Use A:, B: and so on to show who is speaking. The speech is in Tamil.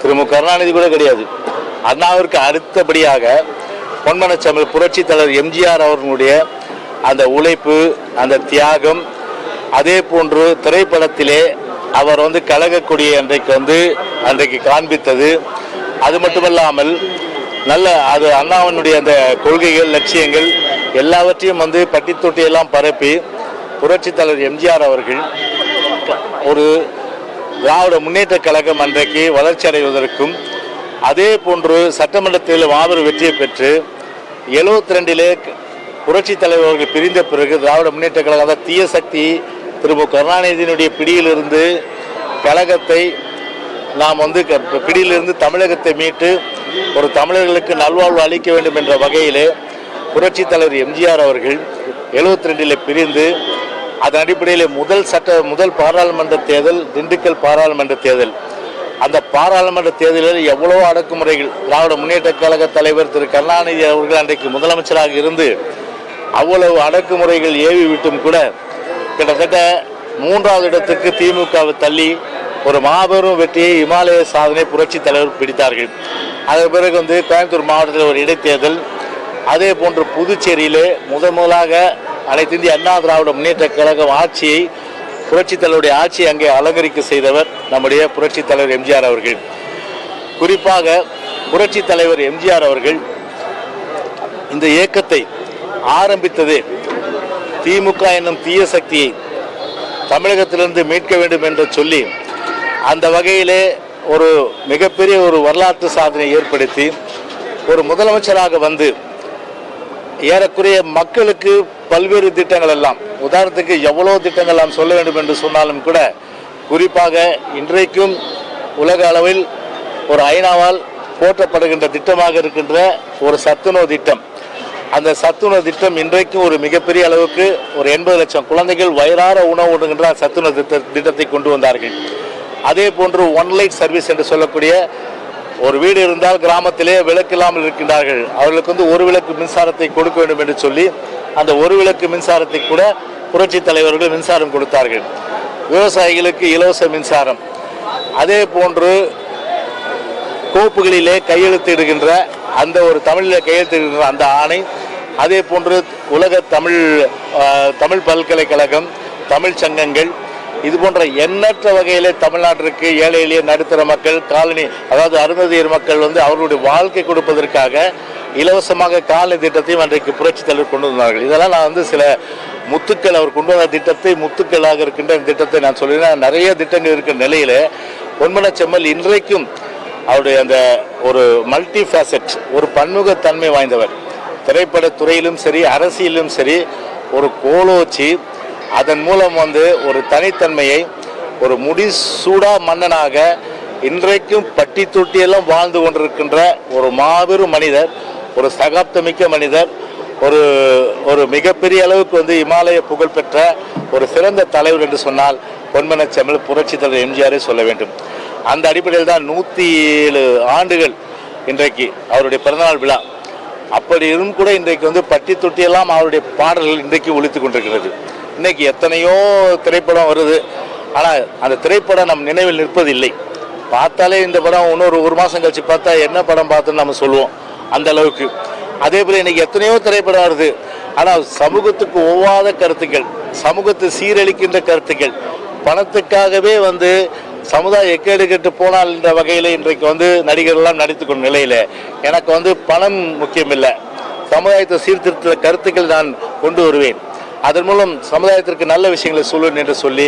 A: திரு மு கருணாநிதி கூட கிடையாது. அண்ணாவிற்கு அடுத்தபடியாக பொன்மனச்செம்மல் புரட்சி தலைவர் எம்ஜிஆர் அவர்களுடைய அந்த உழைப்பு, அந்த தியாகம், அதே போன்று திரைப்படத்திலே அவர் கழக கொடியை அன்றைக்கு காண்பித்தது. அது மட்டுமல்லாமல் நல்ல அது அண்ணாவினுடைய அந்த கொள்கைகள், லட்சியங்கள் எல்லாவற்றையும் பட்டி தொட்டியெல்லாம் பரப்பி புரட்சி தலைவர் எம்ஜிஆர் அவர்கள் ஒரு திராவிட முன்னேற்ற கழகம் அன்றைக்கு வளர்ச்சி அடைவதற்கும், அதே போன்று சட்டமன்றத்தில் மாபெரும் வெற்றியை பெற்று 72 புரட்சி தலைவர் அவர்கள் பிரிந்த பிறகு திராவிட முன்னேற்ற கழகம் தீய சக்தி திரு மு கருணாநிதியினுடைய பிடியிலிருந்து கழகத்தை நாம் பிடியிலிருந்து தமிழகத்தை மீட்டு ஒரு தமிழர்களுக்கு நல்வாழ்வு அளிக்க வேண்டும் என்ற வகையிலே புரட்சி தலைவர் எம்ஜிஆர் அவர்கள் 72 பிரிந்து அதன் அடிப்படையில் முதல் பாராளுமன்ற தேர்தல் திண்டுக்கல் பாராளுமன்ற தேர்தல். அந்த பாராளுமன்ற தேர்தலில் எவ்வளவோ அடக்குமுறைகள் திராவிட முன்னேற்ற கழக தலைவர் திரு கருணாநிதி அவர்கள் அன்றைக்கு முதலமைச்சராக இருந்து அவ்வளவு அடக்குமுறைகள் ஏவி விட்டும் கூட கிட்டத்தட்ட 3வது இடத்துக்கு திமுகவை தள்ளி ஒரு மாபெரும் வெற்றியை இமாலய சாதனை புரட்சி தலைவர் பிடித்தார்கள். அதன் பிறகு கோயம்புத்தூர் மாவட்டத்தில் ஒரு இடைத்தேர்தல், அதே போன்று புதுச்சேரியிலே முதலாக அனைத்து இந்திய அண்ணா திராவிட முன்னேற்ற கழகம் ஆட்சியை புரட்சி தலைவருடைய ஆட்சியை அங்கே அலங்கரிக்க செய்தவர் நம்முடைய புரட்சி தலைவர் எம்ஜிஆர் அவர்கள். குறிப்பாக புரட்சி தலைவர் எம்ஜிஆர் அவர்கள் இந்த இயக்கத்தை ஆரம்பித்ததே திமுக என்னும் தீய சக்தியை தமிழகத்திலிருந்து மீட்க வேண்டும் என்று சொல்லி அந்த வகையிலே ஒரு மிகப்பெரிய ஒரு வரலாற்று சாதனை ஏற்படுத்தி ஒரு முதலமைச்சராக ஏறக்குறைய மக்களுக்கு பல்வேறு திட்டங்கள் எல்லாம், உதாரணத்துக்கு எவ்வளோ திட்டங்கள் நாம் சொல்ல வேண்டும் என்று சொன்னாலும் கூட, குறிப்பாக இன்றைக்கும் உலக அளவில் ஒரு ஐநாவால் போற்றப்படுகின்ற திட்டமாக இருக்கின்ற ஒரு சத்துணவு திட்டம். அந்த சத்துணவு திட்டம் இன்றைக்கும் ஒரு மிகப்பெரிய அளவுக்கு ஒரு 80 லட்சம் குழந்தைகள் வயிறார உணவு உண்ணுகின்ற சத்துணவு திட்டத்தை கொண்டு வந்தார்கள். அதே போன்று ஒன் லைட் சர்வீஸ் என்று சொல்லக்கூடிய ஒரு வீடு இருந்தால் கிராமத்திலே விளக்கு இல்லாமல் இருக்கின்றார்கள், அவர்களுக்கு ஒரு விளக்கு மின்சாரத்தை கொடுக்க வேண்டும் என்று சொல்லி அந்த ஒரு விளக்கு மின்சாரத்தை கூட புரட்சி தலைவர்கள் மின்சாரம் கொடுத்தார்கள். விவசாயிகளுக்கு இலவச மின்சாரம், அதே போன்று கோப்புகளிலே கையெழுத்திடுகின்ற அந்த ஒரு தமிழில் கையெழுத்திடுகின்ற அந்த ஆணை, அதே போன்று உலக தமிழ் பல்கலைக்கழகம், தமிழ் சங்கங்கள், இது போன்ற எண்ணற்ற வகையிலே தமிழ்நாட்டிற்கு ஏழை எளிய நடுத்தர மக்கள், காலனி அதாவது அருந்ததியர் மக்கள் அவர்களுடைய வாழ்க்கை கொடுப்பதற்காக இலவசமாக காலனி திட்டத்தையும் அன்றைக்கு புரட்சி தலைவர் கொண்டு வந்தார்கள். இதெல்லாம் நான் சில முத்துக்கள் அவர் கொண்டு வந்த திட்டத்தை, முத்துக்களாக இருக்கின்ற திட்டத்தை நான் சொல்லினேன். நிறைய திட்டங்கள் இருக்கிற நிலையில பொன்மனச்செம்மல் இன்றைக்கும் அவருடைய அந்த ஒரு மல்டி ஃபேசட், ஒரு பன்முகத்தன்மை வாய்ந்தவர். திரைப்படத்துறையிலும் சரி, அரசியலிலும் சரி ஒரு கோலோச்சி அதன் மூலம் ஒரு தனித்தன்மையை, ஒரு முடிசூடா மன்னனாக இன்றைக்கும் பட்டி தொட்டியெல்லாம் வாழ்ந்து கொண்டிருக்கின்ற ஒரு மாபெரும் மனிதர், ஒரு சகாப்தமிக்க மனிதர், ஒரு மிகப்பெரிய அளவுக்கு இமாலய புகழ் பெற்ற ஒரு சிறந்த தலைவர் என்று சொன்னால் பொன்மனச்செம்மல் புரட்சி தலைவர் எம்ஜிஆரை சொல்ல வேண்டும். அந்த அடிப்படையில் தான் 107 ஆண்டுகள் இன்றைக்கு அவருடைய பிறந்தநாள் விழா. அப்படி இருந்து கூட இன்றைக்கு பட்டி தொட்டியெல்லாம் அவருடைய பாடல்கள் இன்றைக்கு ஒலித்து கொண்டிருக்கிறது. இன்னைக்கு எத்தனையோ திரைப்படம் வருது, ஆனால் அந்த திரைப்படம் நம் நினைவில் நிற்பதில்லை. பார்த்தாலே இந்த படம் ஒரு மாதம் கழிச்சு பார்த்தா என்ன படம் பார்த்துன்னு நம்ம சொல்லுவோம், அந்த அளவுக்கு. அதே போல் இன்னைக்கு எத்தனையோ திரைப்படம் வருது, ஆனால் சமூகத்துக்கு ஒவ்வாத கருத்துக்கள், சமூகத்தை சீரழிக்கின்ற கருத்துக்கள், பணத்துக்காகவே சமுதாய எக்கேடு கெட்டு போனால் என்ற வகையில் இன்றைக்கு நடிகர்கள்லாம் நடித்து கொண்ட நிலையில் எனக்கு பணம் முக்கியம் இல்லை, சமுதாயத்தை சீர்திருத்த கருத்துக்கள் நான் கொண்டு வருவேன், அதன் மூலம் சமுதாயத்திற்கு நல்ல விஷயங்களை சொல்லுவேன் என்று சொல்லி